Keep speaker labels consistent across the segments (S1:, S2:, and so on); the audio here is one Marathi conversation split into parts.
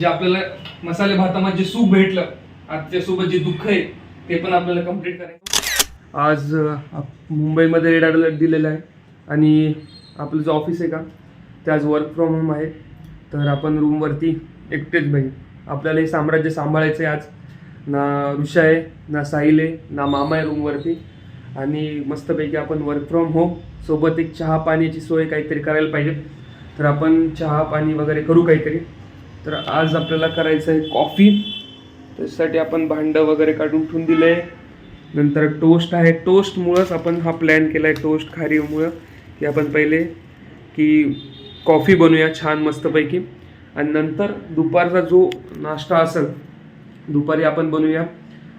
S1: जे आपल्याला मसाले भातामध्ये जे सूप भेटलं, आजच्या सोबत जे दुःख आहे ते पण आपल्याला कंप्लीट करायचं. आज मुंबईमध्ये रेड अलर्ट दिलेला आहे आणि आपलं जो ऑफिस आहे का ते आज वर्क फ्रॉम होम आहे. तर आपण रूमवरती एकटेच भाई. आपल्याला हे साम्राज्य सांभाळायचं आहे. आज ना ऋषा आहे, ना साहिल आहे, ना मामा आहे रूमवरती. आणि मस्तपैकी आपण वर्क फ्रॉम होम सोबत एक चहा पाण्याची सोय काहीतरी करायला पाहिजे. तर आपण चहा पाणी वगैरे करू काहीतरी. तर आज आपल्याला करायचं आहे कॉफी. त्याच्यासाठी आपण भांडं वगैरे काढून ठेवून दिलं आहे. नंतर टोस्ट आहे. टोस्टमुळंच आपण हा प्लॅन केला आहे, टोस्ट खारीमुळं, की आपण पहिले की कॉफी बनवूया छान मस्तपैकी. आणि नंतर दुपारचा जो नाश्ता असेल, दुपारी आपण बनवूया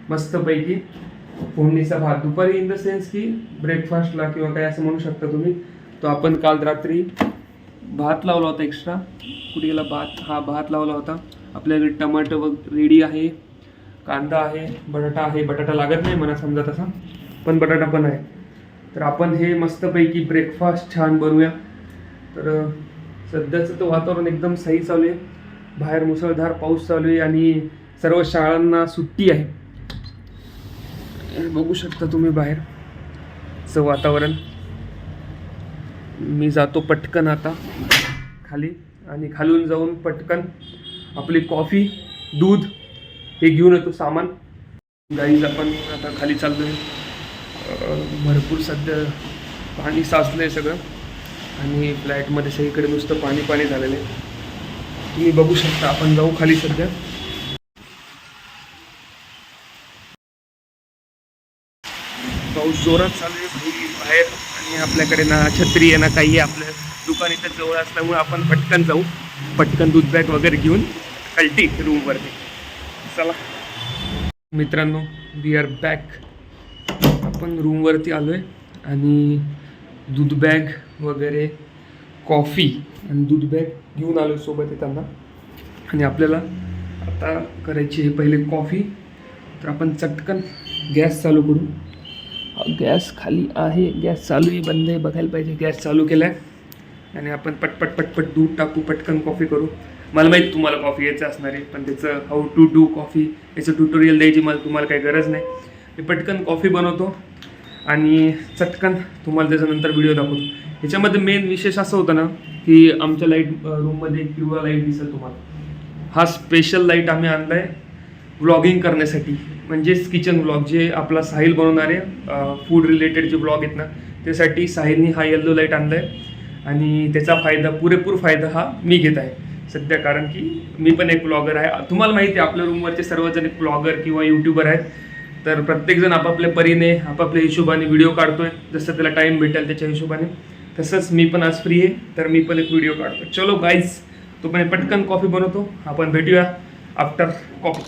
S1: मस्तपैकी फोडणीचा भात. दुपारी इन द सेन्स की ब्रेकफास्टला किंवा काय असं म्हणू शकता तुम्ही. तो आपण काल रात्री भात लावला होता एक्स्ट्रा. कुठे गेला भात? हा भात लावला होता. आपल्याकडे टमाटर रेडी आहे, कांदा आहे, बटाटा आहे. बटाटा लागत नाही मला समजा तसा, पण बटाटा पण आहे. तर आपण हे मस्तपैकी ब्रेकफास्ट छान बनवूया. तर सध्याचं तर वातावरण एकदम सही चालू आहे. बाहेर मुसळधार पाऊस चालू आहे आणि सर्व शाळांना सुट्टी आहे. बघू शकता तुम्ही बाहेरचं वातावरण. मी जातो पटकन आता खाली आणि खालून जाऊन पटकन आपली कॉफी, दूध हे घेऊन येतो सामान. गाईज आपण आता खाली चाललो आहे. भरपूर सध्या पाणी साचलं आहे सगळं आणि फ्लॅटमध्ये सगळीकडे नुसतं पाणी पाणी झालेलं आहे. तुम्ही बघू शकता. आपण जाऊ खाली सध्या. पाऊस जोरात चालू आहे बाहेर आणि आपल्याकडे ना छत्री आहे ना काही आहे. आपलं दुकान इथं जवळ असल्यामुळे आपण पटकन जाऊ. पटकन दूध बॅग वगैरे घेऊन खालती रूमवरती. चला मित्रांनो, वी आर बॅक. आपण रूमवरती आलो आहे आणि दूध बॅग वगैरे, कॉफी आणि दूध बॅग घेऊन आलो सोबत येताना. आणि आपल्याला आता करायची आहे पहिले कॉफी. तर आपण चटकन गॅस चालू करू. गॅस खाली आहे, गॅस चालू आहे, बंद आहे बघायला पाहिजे. गॅस चालू केला आहे आणि आपण पटपट दूध टाकू, पटकन कॉफी करू. मला माहीत तुम्हाला कॉफी यायचं असणार आहे, पण त्याचं हाऊ टू डू कॉफी याचं ट्युटोरियल द्यायची तुम्हाला काही गरज नाही. मी पटकन कॉफी बनवतो आणि चटकन तुम्हाला त्याच्यानंतर व्हिडिओ दाखवतो. ह्याच्यामध्ये मेन विशेष असं होतं ना की आमच्या रूममध्ये पिवळा लाईट दिसेल तुम्हाला. हा स्पेशल लाईट आम्ही आणला आहे व्लॉगिंग करण्यासाठी, म्हणजेच किचन व्लॉग. जे आपला साहिल बनवणारे फूड रिलेटेड जे व्लॉग आहेत ना, त्यासाठी साहिलनी हा येल्लो लाईट आणला आहे. आणि त्याचा पुरेपूर फायदा हा मी घेत आहे सध्या, कारण की मी पण एक ब्लॉगर आहे. तुम्हाला माहिती आहे आपल्या रूमवरचे सर्वजण एक ब्लॉगर किंवा यूट्यूबर आहेत. तर प्रत्येकजण आपापल्या परीने आपापल्या हिशोबाने व्हिडिओ काढतोय, जसं त्याला टाईम भेटेल त्याच्या हिशोबाने. तसंच मी पण आज फ्री आहे, तर मी पण एक व्हिडिओ काढतो. चलो गाईज, तो पण पटकन कॉफी बनवतो. आपण भेटूया आफ्टर कॉफी.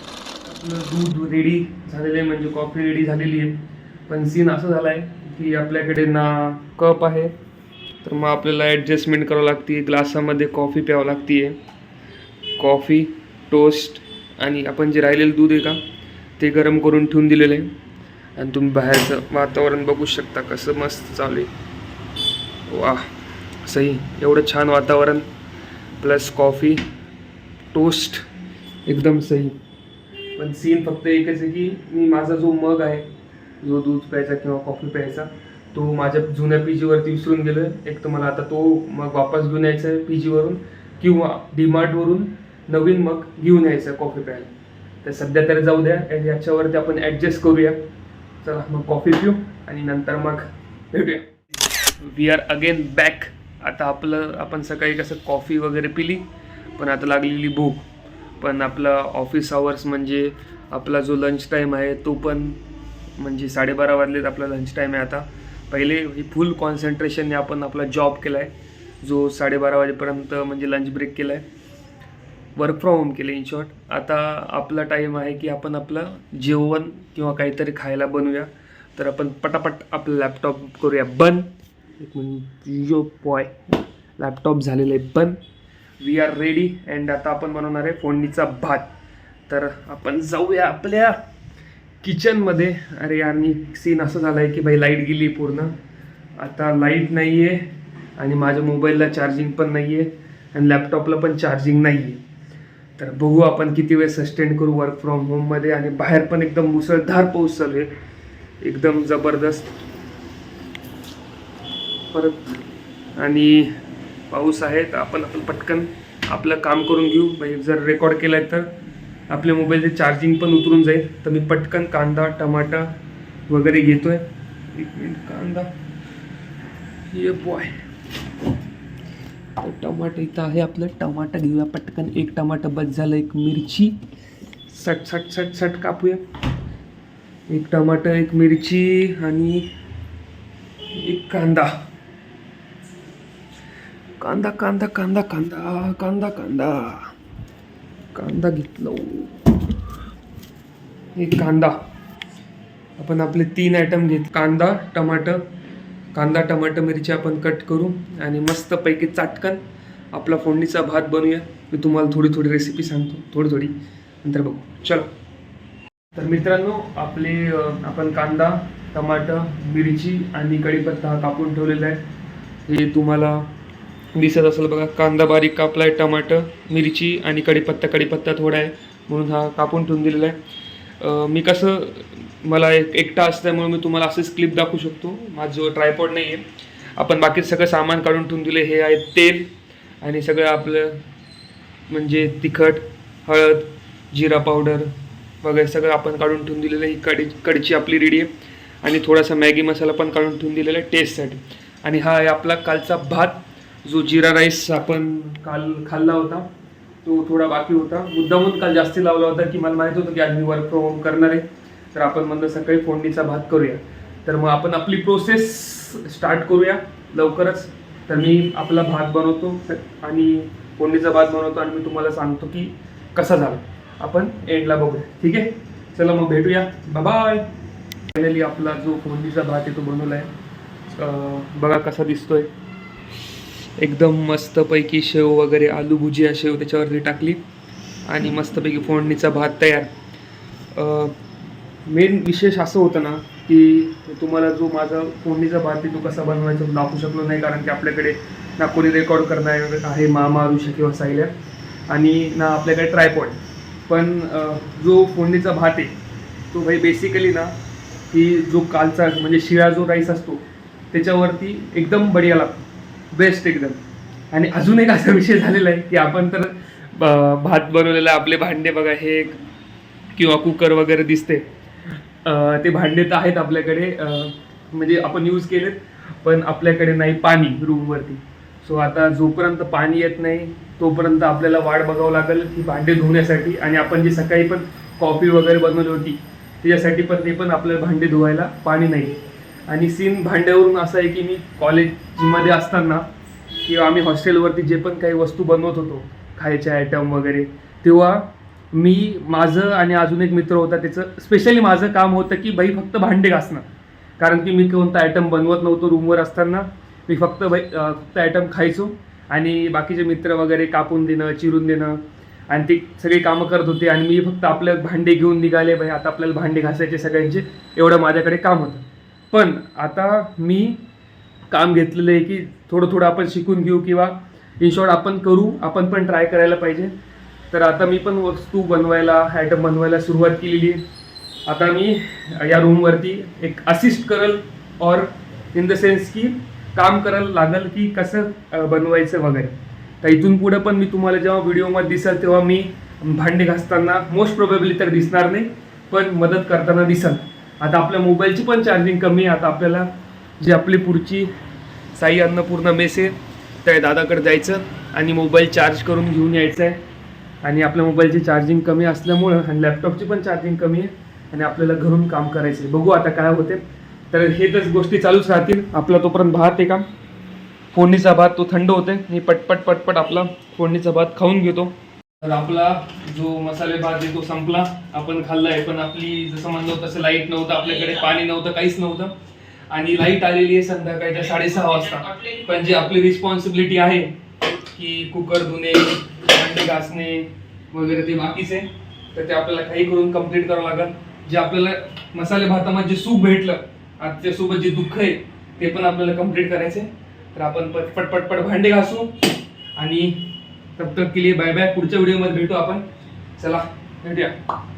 S1: आपलं दूध रेडी झालेलं आहे, म्हणजे कॉफी रेडी झालेली आहे. पण सीन असं झाला आहे की आपल्याकडे ना कप आहे, तर मग आपल्याला ॲडजस्टमेंट करावं लागते. ग्लासामध्ये कॉफी प्यावं लागते. कॉफी, टोस्ट आणि आपण जे राहिलेलं दूध आहे का ते गरम करून ठेवून दिलेलं आहे. आणि तुम्ही बाहेरचं वातावरण बघू शकता कसं मस्त चालू आहे. वा, सही. एवढं छान वातावरण प्लस कॉफी, टोस्ट, एकदम सही. पण सीन फक्त एकच आहे की मी माझा जो मग आहे, जो दूध प्यायचा किंवा कॉफी प्यायचा, तो माझ्या जुन्या PGवरती विसरून गेलो आहे. एक तर मला आता तो मग वापस घेऊन यायचा आहे PGवरून, किंवा डीमार्टवरून नवीन मग घेऊन यायचं आहे कॉफी प्यायला. तर सध्या तरी जाऊ द्या, याच्यावरती आपण ॲडजस्ट करूया. चला मग कॉफी पिऊ आणि नंतर मग भेटूया. We are again back. आता आपण सकाळी कसं कॉफी वगैरे पिली, पण आता लागलेली भूक. पण आपला ऑफिस आवर्स म्हणजे आपला जो लंच टाईम आहे तो पण म्हणजे 12:30 वाजलेत. आपला लंच टाईम आहे आता. पहिले ही फुल कॉन्सन्ट्रेशनने आपण आपला जॉब केला आहे, जो 12:30 वाजेपर्यंत म्हणजे लंच ब्रेक केला आहे. वर्क फ्रॉम होम केलं इन शॉर्ट. आता आपला टाईम आहे की आपण आपलं जेवण किंवा काहीतरी खायला बनवूया. तर आपण पटापट आपलं लॅपटॉप करूया बंद. एक मिनिट, यो पॉय, लॅपटॉप झालेलं आहे बंद. We R ready. अँड आता आपण बनवणार आहे फोडणीचा भात. तर आपण जाऊया आपल्या किचनमध्ये. अरे यार, मी सीन असं झालं आहे की भाई लाईट गेली पूर्ण. आता लाईट नाही आहे आणि माझ्या मोबाईलला चार्जिंग पण नाही आहे आणि लॅपटॉपला पण चार्जिंग नाही आहे. तर बघू आपण किती वेळ सस्टेन करू वर्क फ्रॉम होममध्ये. आणि बाहेर पण एकदम मुसळधार पाऊस चालू आहे, एकदम जबरदस्त परत. आणि पाऊस आहे तर आपण पटकन आपलं काम करून घेऊ. म्हणजे जर रेकॉर्ड केलं आहे तर आपल्या मोबाईलचे चार्जिंग पण उतरून जाईल. तर मी पटकन कांदा टमाटा वगैरे घेतोय. एक मिनिट, कांदा ये बॉय. तर टमाटर इथं आहे आपलं, टमाटर घेऊया पटकन. एक टमाटर बस झालं. एक मिरची सट सट सट सट कापूया. एक टमाटर, एक मिरची आणि एक कांदा. कांदा कांदा कांदा कांदा कांदा कांदा कांदा घेतलो. एक कांदा. आपण आपले 3 आयटम घेत, कांदा टमाटर मिरची आपण कट करू आणि मस्तपैकी चाटकन आपला फोडणीचा भात बनवूया. मी तुम्हाला थोडी रेसिपी सांगतो, थोडी नंतर बघू. चलो. तर मित्रांनो, आपण कांदा टमाटर मिरची आणि कढीपत्ता कापून ठेवलेला आहे. हे तुम्हाला दिसत असेल बघा. कांदा बारीक कापला आहे, टमाटर मिरची आणि कढीपत्ता थोडा आहे म्हणून हा कापून ठेवून दिलेला आहे. मी कसं, मला एकटा असल्यामुळे मी तुम्हाला असेच क्लिप दाखवू शकतो. माझं ट्रायपॉड नाही आहे. आपण बाकी सगळं सामान काढून ठेवून दिले. हे आहे तेल आणि सगळं आपलं म्हणजे तिखट, हळद, जिरा पावडर वगैरे सगळं आपण काढून ठेवून दिलेलं आहे. ही कढची आपली रेडी आहे. आणि थोडासा मॅगी मसाला पण काढून ठेवून दिलेला आहे टेस्टसाठी. आणि हा आहे आपला कालचा भात, जो जिरा राईस आपण काल खाल्ला होता. तो थोडा बाकी होता. मुद्दामून काल जास्ती लावला होता की मला माहीत होतं की आज मी वर्क फ्रॉम होम करणार आहे. तर आपण म्हणलं सकाळी फोडणीचा भात करूया. तर मग आपण आपली प्रोसेस स्टार्ट करूया लवकरच. तर मी आपला भात बनवतो आणि फोडणीचा भात बनवतो आणि मी तुम्हाला सांगतो की कसा झाला. आपण एंडला बघूया, ठीक आहे? चला मग भेटूया, बाय. फायनली आपला जो फोडणीचा भात आहे तो बनवला आहे. बघा कसा दिसतोय. एकदम मस्तपैकी शेव वगैरे, आलू भुजिया शेव त्याच्यावरती टाकली आणि मस्तपैकी फोडणीचा भात तयार. मेन विशेष असं होतं ना की तुम्हाला जो माझा फोडणीचा भात आहे तो कसा बनवायचा दाखवू शकलो नाही, कारण की आपल्याकडे ना कोणी रेकॉर्ड करणार आहे, मामा ऋषी किंवा सायल्या, आणि ना आपल्याकडे ट्रायपॉड. पण जो फोडणीचा भात आहे तो भाई बेसिकली ना की जो कालचा म्हणजे शिळा जो राईस असतो त्याच्यावरती एकदम बढिया लागतो, बेस्ट एकदम. आणि अजून एक असा विषय झालेला आहे की आपण तर भात बनवलेला आपले भांडे बघा, हे किंवा कुकर वगैरे दिसते, ते भांडे तर आहेत आपल्याकडे, म्हणजे आपण यूज केलेत, पण आपल्याकडे नाही पाणी रूमवरती. सो आता जोपर्यंत पाणी येत नाही तोपर्यंत आपल्याला वाट बघावं लागेल की भांडे धुण्यासाठी. आणि आपण जी सकाळी पण कॉफी वगैरे बनवली होती त्याच्यासाठी पण ते पण आपल्याला भांडे धुवायला पाणी नाही. आणि सीन भांड्यावरून असं आहे की मी कॉलेजमध्ये असताना किंवा आम्ही हॉस्टेलवरती जे पण काही वस्तू बनवत होतो, खायचे आयटम वगैरे, तेव्हा माझं आणि अजून एक मित्र होता, त्याचं स्पेशली माझं काम होतं की बाई फक्त भांडे घासणं. कारण की मी कोणता आयटम बनवत नव्हतो रूमवर असताना. मी फक्त आयटम खायचो आणि बाकीचे मित्र वगैरे कापून देणं, चिरून देणं आणि ती सगळी कामं करत होते. आणि मी फक्त आपले भांडे घेऊन निघाले, भाई आता आपल्याला भांडे घासायचे सगळ्यांचे, एवढं माझ्याकडे काम होतं. पण आता मी काम घेतलेलं आहे की थोडं आपण शिकून घेऊ किंवा इन शॉर्ट आपण करू, आपण पण ट्राय करायला पाहिजे. तर आता मी पण वस्तू बनवायला, आयटम बनवायला सुरुवात केलेली आहे. आता मी या रूमवरती एक असिस्ट करल, और इन द सेन्स की काम करायला लागेल की कसं बनवायचं वगैरे. तर इथून पुढं पण मी तुम्हाला जेव्हा व्हिडिओमध्ये दिसेल तेव्हा मी भांडे घासताना मोस्ट प्रोबेबली तर दिसणार नाही, पण मदत करताना दिसेल. आता आपल्या मोबाईलची पण चार्जिंग कमी आहे. आता आपल्याला जी आपली पुढची साई अन्नपूर्णा मेस आहे त्या दादाकडे जायचं आणि मोबाईल चार्ज करून घेऊन यायचं आहे. आणि आपल्या मोबाईलची चार्जिंग कमी असल्यामुळं आणि लॅपटॉपची पण चार्जिंग कमी आहे आणि आपल्याला घरून काम करायचं आहे. बघू आता काय होते. तर हे तर गोष्टी चालूच राहतील. आपला तोपर्यंत भात आहे का, फोडणीचा भात तो थंड होते. मी पटपट आपला फोडणीचा भात खाऊन घेतो. तर आपला जो मसाले भात आहे तो संपला, आपण खाल्ला आहे. पण आपली जसं म्हणलं तसं लाईट नव्हतं, आपल्याकडे पाणी नव्हतं, काहीच नव्हतं. आणि लाईट आलेली आहे संध्याकाळच्या 6:30 वाजता. पण जी आपली रिस्पॉन्सिबिलिटी आहे की कुकर धुणे, भांडे घासणे वगैरे ते बाकीच आहे, तर ते आपल्याला काही करून कंप्लीट करावं लागेल. जे आपल्याला मसाले भातामध्ये जे सूप भेटलं, त्याच्यासोबत जे दुःख आहे ते पण आपल्याला कंप्लीट करायचं आहे. तर आपण पटपट भांडे घासू आणि तब तक के लिए बाय बाय. पुढच्या व्हिडिओमध्ये भेटू आपण. चला भेटूया.